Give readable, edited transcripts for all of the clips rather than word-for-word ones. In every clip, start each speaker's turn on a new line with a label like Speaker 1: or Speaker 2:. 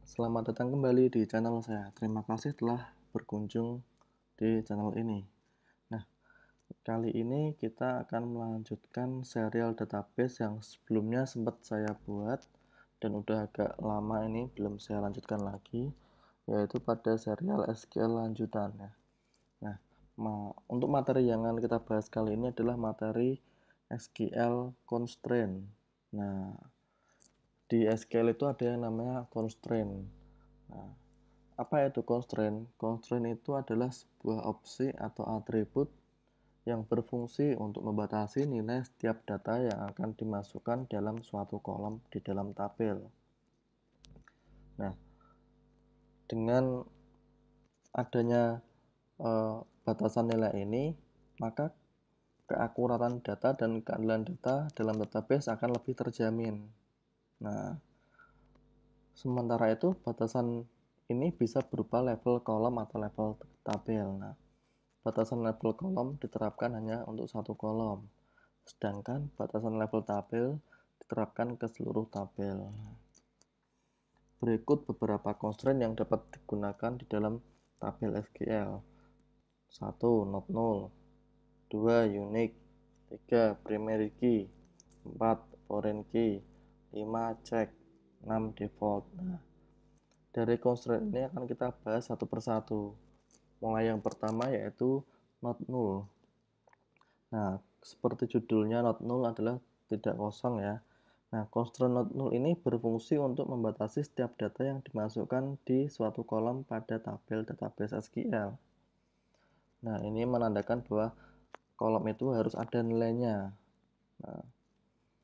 Speaker 1: Selamat datang kembali di channel saya. Terima kasih telah berkunjung di channel ini. Nah, kali ini kita akan melanjutkan serial database yang sebelumnya sempat saya buat dan udah agak lama ini belum saya lanjutkan lagi, yaitu pada serial SQL lanjutan ya. Nah, untuk materi yang akan kita bahas kali ini adalah materi SQL constraint. Nah, di SQL itu ada yang namanya constraint. Nah, apa itu constraint? Constraint itu adalah sebuah opsi atau atribut yang berfungsi untuk membatasi nilai setiap data yang akan dimasukkan dalam suatu kolom di dalam tabel. Nah, dengan adanya batasan nilai ini, maka keakuratan data dan keadilan data dalam database akan lebih terjamin. Nah, sementara itu batasan ini bisa berupa level kolom atau level tabel. Nah, batasan level kolom diterapkan hanya untuk satu kolom, sedangkan batasan level tabel diterapkan ke seluruh tabel. Berikut beberapa constraint yang dapat digunakan di dalam tabel SQL. 1. Not null. 2. Unique. 3. Primary key. 4. Foreign key. 5. Check. 6. Default. Nah, dari constraint ini akan kita bahas satu persatu. Mulai yang pertama yaitu not null. Nah, seperti judulnya, not null adalah tidak kosong ya. Nah, constraint not null ini berfungsi untuk membatasi setiap data yang dimasukkan di suatu kolom pada tabel database SQL. Nah, ini menandakan bahwa kolom itu harus ada nilainya. Nah,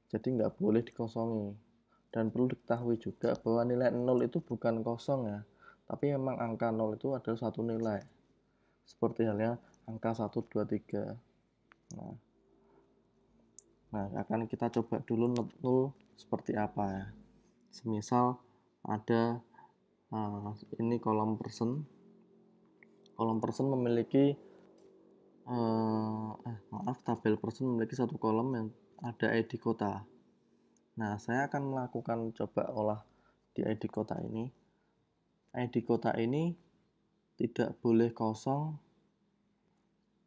Speaker 1: jadi nggak boleh dikosongi. Dan perlu diketahui juga bahwa nilai 0 itu bukan kosong ya, tapi memang angka 0 itu adalah satu nilai. Seperti halnya angka 1, 2, 3. Nah, akan kita coba dulu not null seperti apa ya. Semisal ada ini kolom person. Kolom person memiliki tabel person memiliki satu kolom yang ada ID kota. Nah, saya akan melakukan coba olah di ID kota ini. ID kota ini tidak boleh kosong.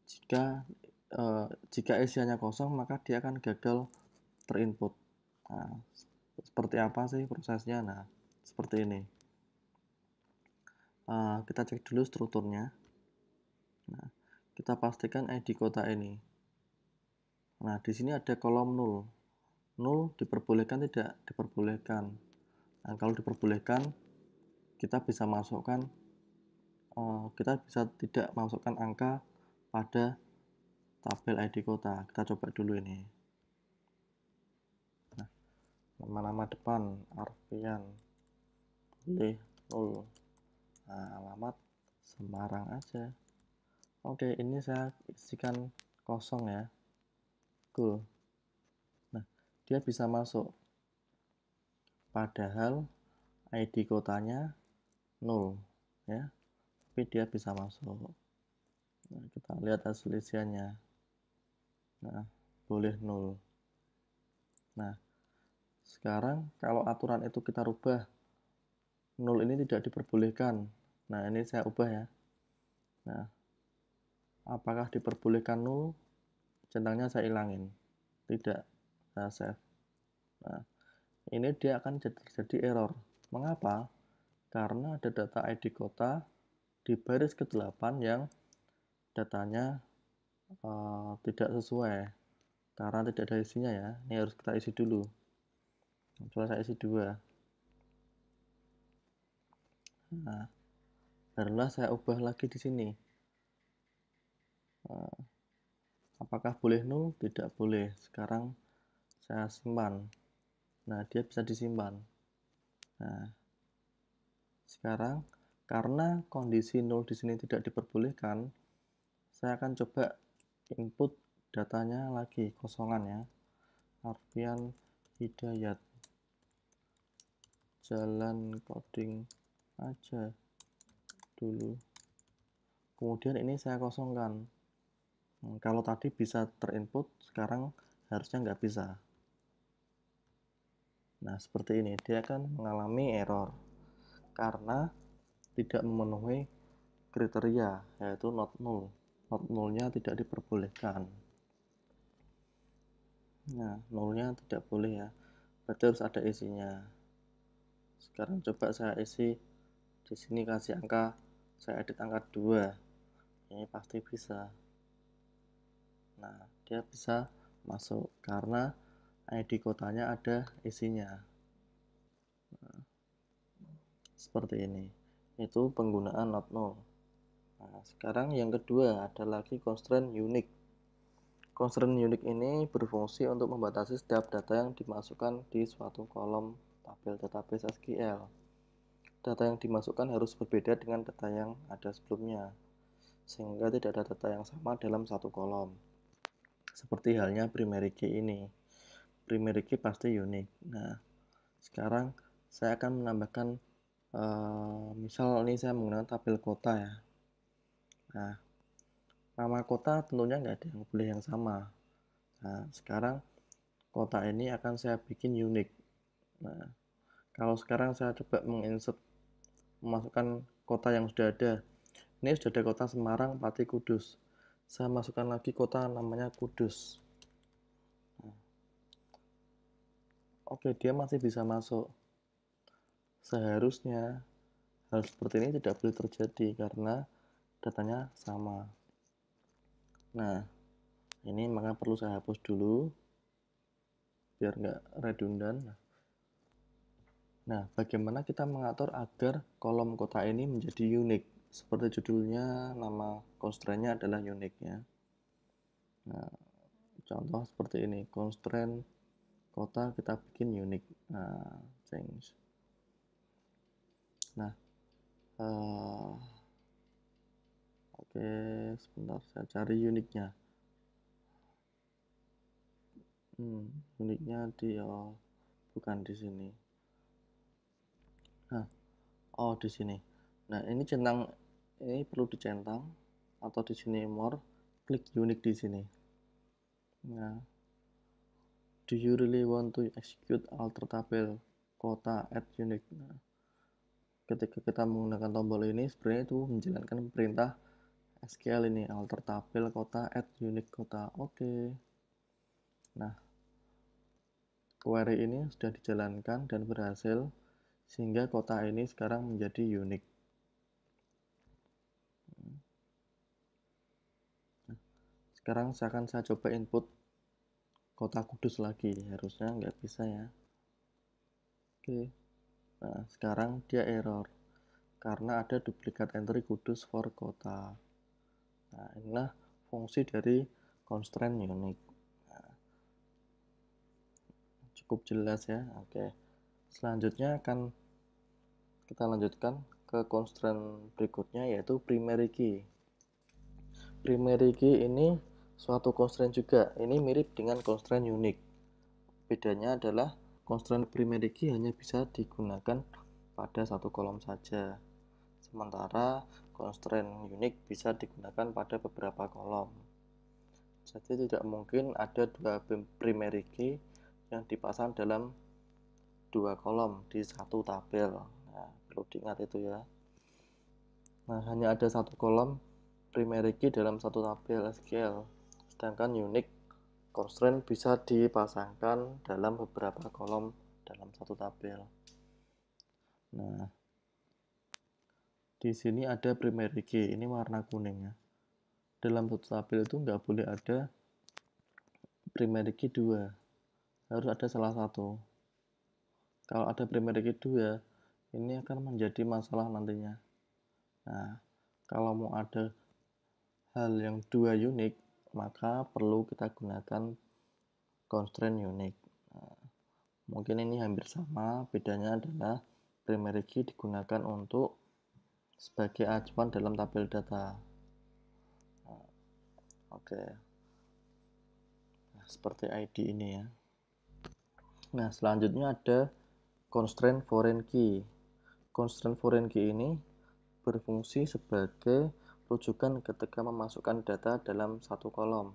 Speaker 1: Jika isiannya kosong, maka dia akan gagal terinput. Nah, seperti apa sih prosesnya? Nah, seperti ini. Kita cek dulu strukturnya. Nah, kita pastikan ID kota ini. Nah, di sini ada kolom 0. 0 diperbolehkan, tidak diperbolehkan. Nah, kalau diperbolehkan, kita bisa masukkan, kita bisa tidak masukkan angka pada tabel ID kota. Kita coba dulu ini. Nah, nama-nama depan Arfian boleh 0. Nah, alamat Semarang aja. Oke, ini saya isikan kosong ya. Go. Nah, dia bisa masuk. Padahal ID kotanya 0 ya. Tapi dia bisa masuk. Nah, kita lihat hasil isiannya. Nah, boleh 0. Nah, sekarang kalau aturan itu kita rubah, 0 ini tidak diperbolehkan. Nah, ini saya ubah ya. Nah, apakah diperbolehkan 0? Centangnya saya hilangin. Tidak. Saya save. Nah, ini dia akan terjadi error. Mengapa? Karena ada data ID kota di baris ke-8 yang datanya tidak sesuai. Karena tidak ada isinya ya. Ini harus kita isi dulu. Coba saya isi 2. Nah, barulah saya ubah lagi di sini. Apakah boleh 0? Tidak boleh. Sekarang saya simpan. Nah, dia bisa disimpan. Nah, sekarang karena kondisi 0 di sini tidak diperbolehkan, saya akan coba input datanya lagi, kosongan ya. Arfian Hidayat. Jalan coding aja dulu. Kemudian ini saya kosongkan. Kalau tadi bisa terinput, sekarang harusnya nggak bisa. Nah, seperti ini. Dia akan mengalami error. karena tidak memenuhi kriteria, yaitu not null. Not nullnya tidak diperbolehkan. Nah, nullnya tidak boleh ya, berarti harus ada isinya. Sekarang coba saya isi di sini, kasih angka, saya edit angka 2, ini pasti bisa. Nah, dia bisa masuk karena ID kotanya ada isinya. Nah, seperti ini, itu penggunaan not null. Nah, sekarang yang kedua ada lagi constraint unique. Constraint unique ini berfungsi untuk membatasi setiap data yang dimasukkan di suatu kolom tabel database SQL. Data yang dimasukkan harus berbeda dengan data yang ada sebelumnya, sehingga tidak ada data yang sama dalam satu kolom. Seperti halnya primary key ini. Primary key pasti unik. Nah, sekarang saya akan menambahkan misal ini saya menggunakan tabel kota ya. Nah, nama kota tentunya nggak ada yang boleh yang sama. Nah, sekarang kota ini akan saya bikin unik. Nah, kalau sekarang saya coba menginsert, memasukkan kota yang sudah ada. Ini sudah ada kota Semarang, Pati, Kudus. Saya masukkan lagi kota namanya Kudus. Nah, oke, dia masih bisa masuk. Seharusnya hal seperti ini tidak boleh terjadi karena datanya sama. Nah, ini maka perlu saya hapus dulu biar nggak redundant. Nah, bagaimana kita mengatur agar kolom kota ini menjadi unik? Seperti judulnya, nama constraint-nya adalah unik ya. Nah, contoh seperti ini, constraint kota kita bikin unik. Nah, change. Nah, oke, sebentar saya cari uniknya. Uniknya di bukan di sini. Nah, di sini. Nah, ini centang, ini perlu dicentang atau di sini more, klik unik di sini. Nah, do you really want to execute alter tabel kota add unique? Nah, ketika kita menggunakan tombol ini sebenarnya itu menjalankan perintah SQL ini, alter tabel kota add unique kota. Oke. Nah, query ini sudah dijalankan dan berhasil sehingga kota ini sekarang menjadi unik. Nah, sekarang saya coba input kota Kudus lagi, harusnya nggak bisa ya. Oke. Nah, sekarang dia error karena ada duplikat entry Kudus for kota. Nah, inilah fungsi dari constraint unique. Nah, cukup jelas ya. Oke. Selanjutnya akan kita lanjutkan ke constraint berikutnya, yaitu primary key. Primary key ini suatu constraint juga. Ini mirip dengan constraint unique. Bedanya adalah constraint primary key hanya bisa digunakan pada satu kolom saja. Sementara constraint unique bisa digunakan pada beberapa kolom. Jadi tidak mungkin ada dua primary key yang dipasang dalam dua kolom di satu tabel. Nah, perlu diingat itu ya. Nah, hanya ada satu kolom primary key dalam satu tabel SQL. Sedangkan unique constraint bisa dipasangkan dalam beberapa kolom dalam satu tabel. Nah, di sini ada primary key, ini warna kuning ya. Dalam satu tabel itu nggak boleh ada primary key 2, harus ada salah satu. Kalau ada primary key 2, ini akan menjadi masalah nantinya. Nah, kalau mau ada hal yang dua unik, maka perlu kita gunakan constraint unique. Nah, mungkin ini hampir sama, bedanya adalah primary key digunakan untuk sebagai acuan dalam tabel data. Nah, oke. Nah, seperti ID ini ya. Nah, selanjutnya ada constraint foreign key. Constraint foreign key ini berfungsi sebagai rujukan ketika memasukkan data dalam satu kolom.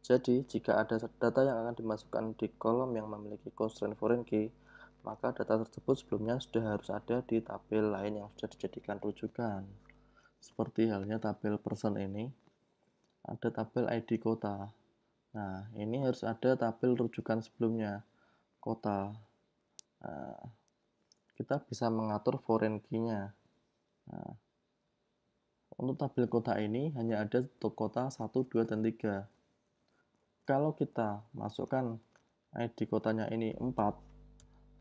Speaker 1: Jadi, jika ada data yang akan dimasukkan di kolom yang memiliki constraint foreign key, maka data tersebut sebelumnya sudah harus ada di tabel lain yang sudah dijadikan rujukan. Seperti halnya tabel person ini, ada tabel ID kota. Nah, ini harus ada tabel rujukan sebelumnya, kota. Nah, kita bisa mengatur foreign key-nya. Nah, untuk tabel kota ini hanya ada untuk kota 1, 2, dan 3. Kalau kita masukkan ID kotanya ini 4,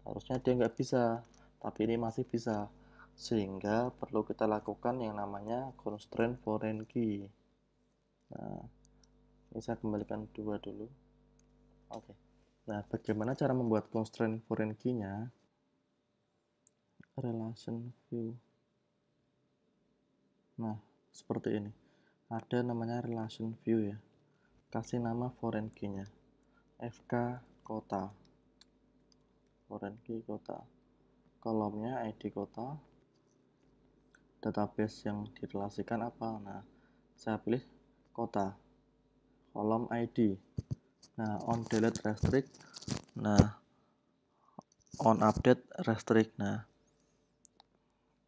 Speaker 1: harusnya dia nggak bisa, tapi ini masih bisa. Sehingga perlu kita lakukan yang namanya constraint foreign key. Nah, ini saya kembalikan 2 dulu. Oke. Nah, bagaimana cara membuat constraint foreign key-nya? Relation view. Nah, seperti ini. Ada namanya relation view ya. Kasih nama foreign key-nya. FK kota. Foreign key kota. Kolomnya ID kota. Database yang direlasikan apa? Nah, saya pilih kota. Kolom ID. Nah, on delete restrict. Nah, on update restrict. Nah,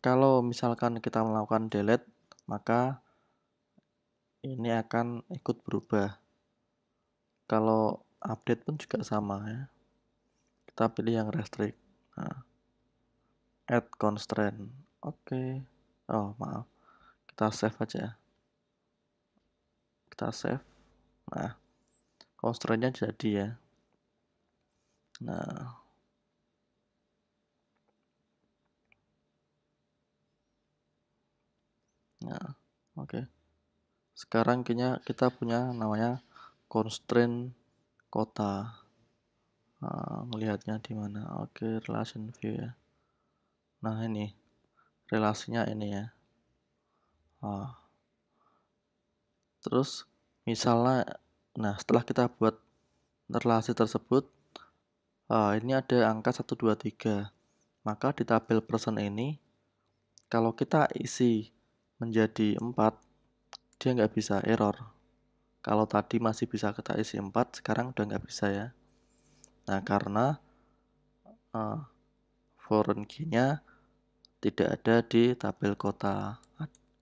Speaker 1: kalau misalkan kita melakukan delete, maka ini akan ikut berubah. Kalau update pun juga sama ya. Kita pilih yang restrict. Nah, add constraint. Oke. Oh, maaf. Kita save aja. Kita save. Nah, constraint-nya jadi ya. Nah, oke. Sekarang kita punya namanya constraint kota. Melihatnya di mana? Oke, relation view ya. Nah, ini relasinya ini ya. Terus misalnya, nah setelah kita buat relasi tersebut, ini ada angka 1, 2, 3. Maka di tabel person ini, kalau kita isi menjadi 4, dia nggak bisa, error. Kalau tadi masih bisa kita isi 4, sekarang udah nggak bisa ya. Nah, karena foreign key-nya tidak ada di tabel kota.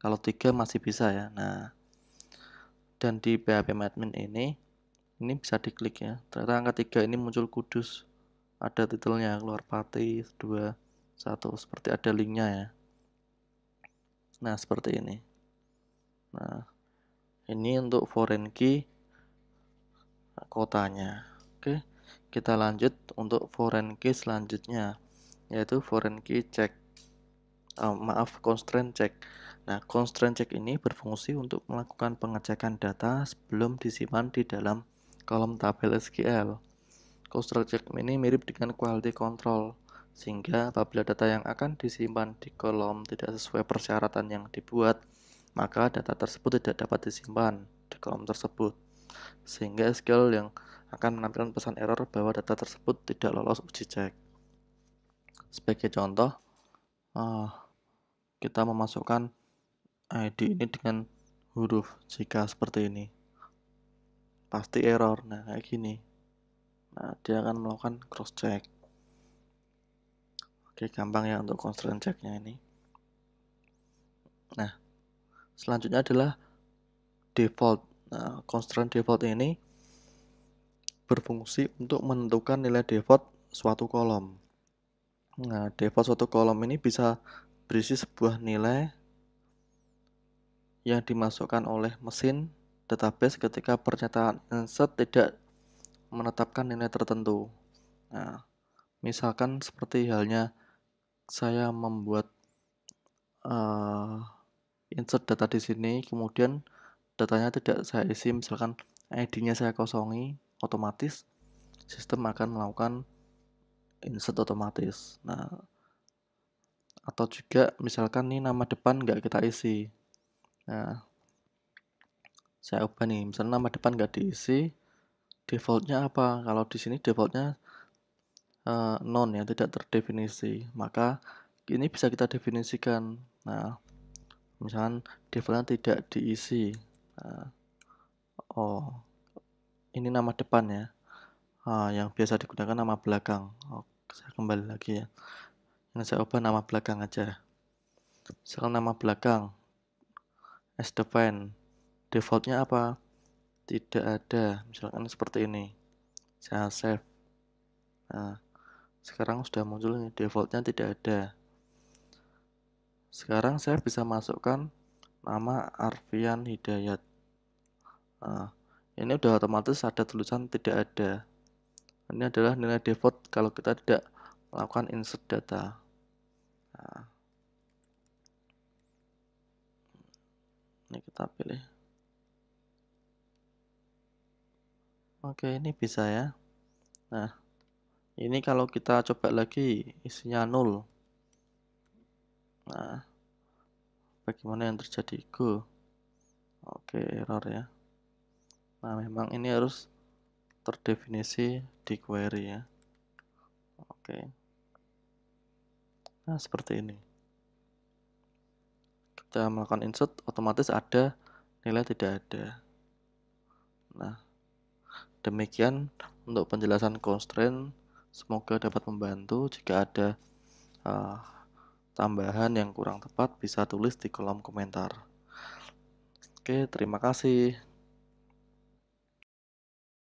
Speaker 1: Kalau 3 masih bisa ya. Nah, dan di phpMadmin ini bisa diklik ya. Ternyata angka 3 ini muncul kudus. Ada titelnya, keluar pati 2, 1, seperti ada linknya ya. Nah, seperti ini. Nah, ini untuk foreign key kotanya. Oke, kita lanjut untuk foreign key selanjutnya, yaitu foreign key check. Constraint check. Nah, constraint check ini berfungsi untuk melakukan pengecekan data sebelum disimpan di dalam kolom tabel SQL. Constraint check ini mirip dengan quality control, sehingga apabila data yang akan disimpan di kolom tidak sesuai persyaratan yang dibuat, maka data tersebut tidak dapat disimpan di kolom tersebut, sehingga SQL yang akan menampilkan pesan error bahwa data tersebut tidak lolos uji cek. Sebagai contoh, kita memasukkan ID ini dengan huruf jika seperti ini, pasti error. Nah, kayak gini. Nah, dia akan melakukan cross check. Oke, gampang ya untuk constraint check-nya ini. Nah, selanjutnya adalah default. Nah, constraint default ini berfungsi untuk menentukan nilai default suatu kolom. Nah, default suatu kolom ini bisa berisi sebuah nilai yang dimasukkan oleh mesin database ketika pernyataan insert tidak menetapkan nilai tertentu. Nah, misalkan seperti halnya saya membuat insert data di sini, kemudian datanya tidak saya isi, misalkan ID-nya saya kosongi, otomatis sistem akan melakukan insert otomatis. Nah, atau juga misalkan nih nama depan nggak kita isi. Nah, saya ubah nih, misalnya nama depan nggak diisi, defaultnya apa? Kalau di sini defaultnya none ya, tidak terdefinisi. Maka ini bisa kita definisikan. Nah, misalkan defaultnya tidak diisi. Nah, ini nama depan ya. Yang biasa digunakan nama belakang. Saya kembali lagi ya. Ini saya ubah nama belakang aja. Misalkan nama belakang as defined. Defaultnya apa? Tidak ada. Misalkan seperti ini. Saya save. Nah, sekarang sudah muncul nih, defaultnya tidak ada. Sekarang saya bisa masukkan nama Arfian Hidayat. Nah, ini udah otomatis ada tulisan tidak ada. Ini adalah nilai default kalau kita tidak melakukan insert data. Nah, ini kita pilih. Oke, ini bisa ya. Nah, ini kalau kita coba lagi isinya 0. Nah, bagaimana yang terjadi? Go. Oke, error ya. Nah, memang ini harus terdefinisi di query ya. Oke. Nah, seperti ini. Kita melakukan insert, otomatis ada nilai tidak ada. Nah, demikian untuk penjelasan constraint. Semoga dapat membantu. Jika ada tambahan yang kurang tepat, bisa tulis di kolom komentar. Oke, terima kasih.